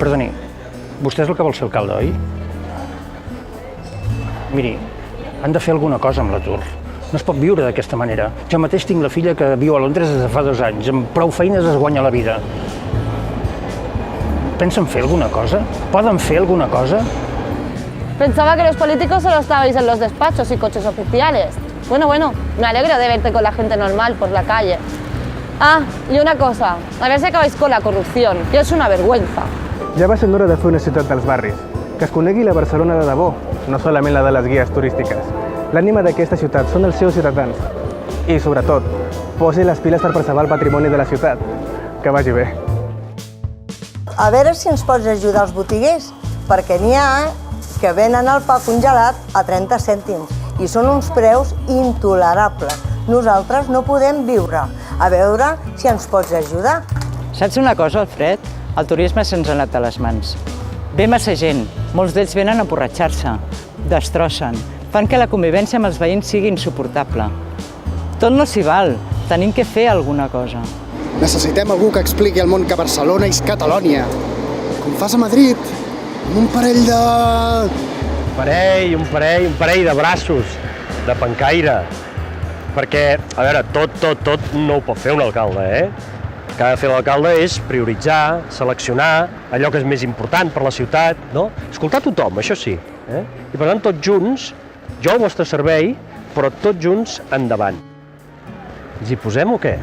Perdoni, vostè és el que vol ser alcalde, oi? Miri, han de fer alguna cosa amb l'atur. No es pot viure d'aquesta manera. Jo mateix tinc la filla que viu a Londres des de fa 2 anys. Amb prou feines es guanya la vida. Pensen fer alguna cosa? Poden fer alguna cosa? Pensaba que los políticos solo estabais en los despachos y coches oficiales. Bueno, me alegro de verte con la gente normal por la calle. Ah, y una cosa, a ver si acabáis con la corrupción, que es una vergüenza. Ja va sent hora de fer una ciutat dels barris, que es conegui la Barcelona de debò, no solament la de les guies turístiques. L'ànima d'aquesta ciutat són els seus ciutadans. I, sobretot, posi les piles per preservar el patrimoni de la ciutat. Que vagi bé. A veure si ens pots ajudar els botiguers, perquè n'hi ha que venen el pa congelat a 30 cèntims i són uns preus intolerables. Nosaltres no podem viure. A veure si ens pots ajudar. Saps una cosa, Alfred? El turisme se'ns ha anat a les mans. Ve massa gent, molts d'ells venen a emborratxar-se, destrossen, fan que la convivència amb els veïns sigui insuportable. Tot no s'hi val, tenim que fer alguna cosa. Necessitem algú que expliqui al món que Barcelona és Catalònia. Com fas a Madrid, amb un parell de... Un parell de braços, de pencaire. Perquè, a veure, tot no ho pot fer un alcalde, eh? El que ha de fer l'alcalde és prioritzar, seleccionar allò que és més important per la ciutat, no? Escoltar tothom, això sí. I per tant, tots junts, jo al vostre servei, però tots junts endavant. Ens hi posem o què?